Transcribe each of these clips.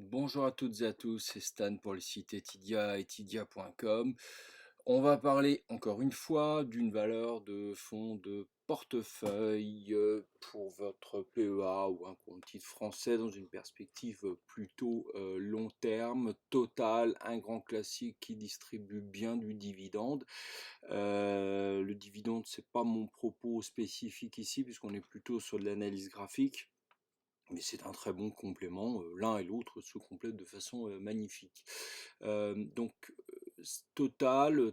Bonjour à toutes et à tous, c'est Stan pour le site Etydia, etydia.com. On va parler encore une fois d'une valeur de fonds de portefeuille pour votre PEA ou un compte titre français dans une perspective plutôt long terme. Total, un grand classique qui distribue bien du dividende. Le dividende, c'est pas mon propos spécifique ici puisqu'on est plutôt sur de l'analyse graphique. Mais c'est un très bon complément, l'un et l'autre se complètent de façon magnifique. Total,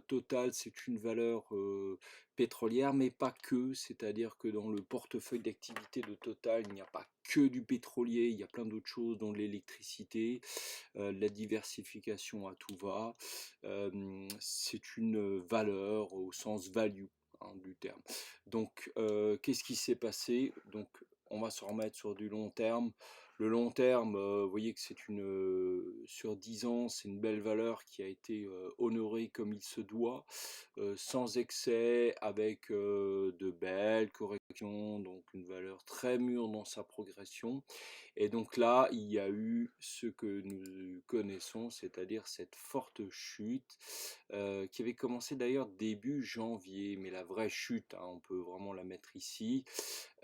c'est une valeur pétrolière, mais pas que, c'est-à-dire que dans le portefeuille d'activité de Total, il n'y a pas que du pétrolier, il y a plein d'autres choses, dont l'électricité, la diversification à tout va. C'est une valeur au sens value, hein, du terme. Donc, qu'est-ce qui s'est passé? Donc, on va se remettre sur du long terme. Le long terme, vous voyez que c'est sur 10 ans, c'est une belle valeur qui a été honorée comme il se doit, sans excès, avec de belles corrections, donc une valeur très mûre dans sa progression. Et donc là, il y a eu ce que nous connaissons, c'est-à-dire cette forte chute, qui avait commencé d'ailleurs début janvier, mais la vraie chute, hein, on peut vraiment la mettre ici,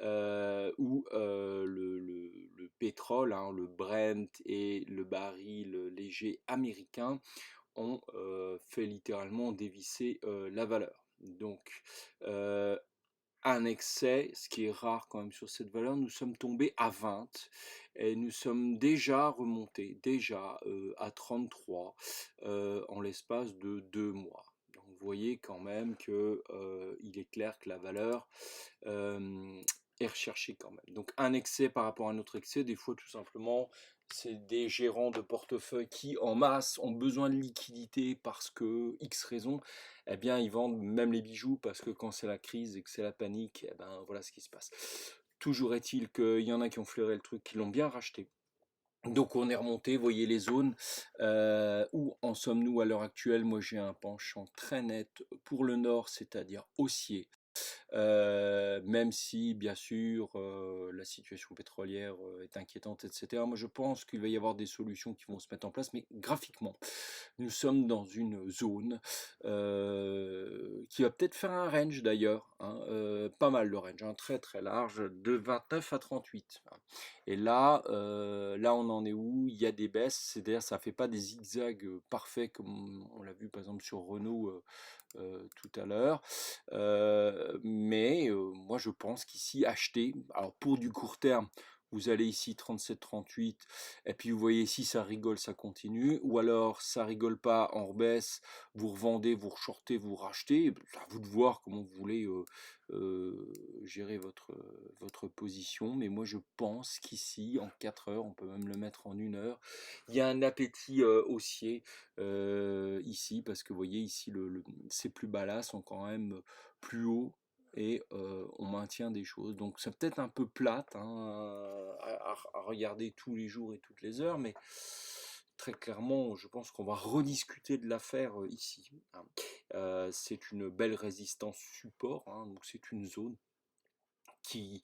où le pétrole, hein, le Brent et le baril léger américain ont fait littéralement dévisser la valeur. Donc, un excès, ce qui est rare quand même sur cette valeur, nous sommes tombés à 20 et nous sommes déjà remontés, à 33 en l'espace de 2 mois. Donc vous voyez quand même que il est clair que la valeur est recherchée quand même. Donc un excès par rapport à un autre excès, des fois tout simplement, c'est des gérants de portefeuille qui en masse ont besoin de liquidité parce que X raison, eh bien ils vendent même les bijoux parce que quand c'est la crise et que c'est la panique, eh ben voilà ce qui se passe. Toujours est-il qu'il y en a qui ont flairé le truc, qui l'ont bien racheté. Donc on est remonté, voyez les zones. Où en sommes-nous à l'heure actuelle? Moi j'ai un penchant très net pour le nord, c'est-à-dire haussier. Même si, bien sûr, la situation pétrolière est inquiétante, etc. Moi, je pense qu'il va y avoir des solutions qui vont se mettre en place, mais graphiquement, nous sommes dans une zone qui va peut-être faire un range d'ailleurs, hein, pas mal le range, hein, très très large, de 29 à 38. Hein. Et là, on en est où? Il y a des baisses, c'est-à-dire ça fait pas des zigzags parfaits comme on l'a vu par exemple sur Renault tout à l'heure. Mais moi je pense qu'ici acheter, alors pour du court terme, vous allez ici 37-38, et puis vous voyez ici ça rigole, ça continue, ou alors ça rigole pas, on rebaisse, vous revendez, vous reshortez, vous rachetez, c'est à vous de voir comment vous voulez gérer votre position, mais moi je pense qu'ici en 4 heures, on peut même le mettre en 1 heure, il y a un appétit haussier ici, parce que vous voyez ici ces plus bas là sont quand même plus hauts et on maintient des choses. Donc c'est peut-être un peu plate, hein, à regarder tous les jours et toutes les heures, mais très clairement, je pense qu'on va rediscuter de l'affaire ici. Hein. C'est une belle résistance support, hein, donc c'est une zone qui,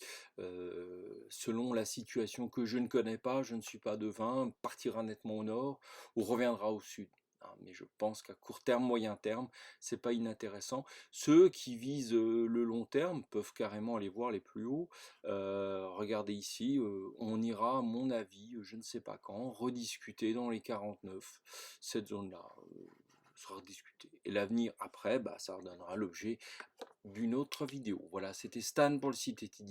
selon la situation que je ne connais pas, je ne suis pas devin, partira nettement au nord ou reviendra au sud. Hein, mais je pense qu'à court terme, moyen terme, c'est pas inintéressant. Ceux qui visent le long terme peuvent carrément aller voir les plus hauts. Regardez ici, on ira, à mon avis, je ne sais pas quand, rediscuter dans les 49, cette zone-là. Sera rediscutée. Et l'avenir après, bah, ça redonnera l'objet d'une autre vidéo. Voilà, c'était Stan pour le site Etydia.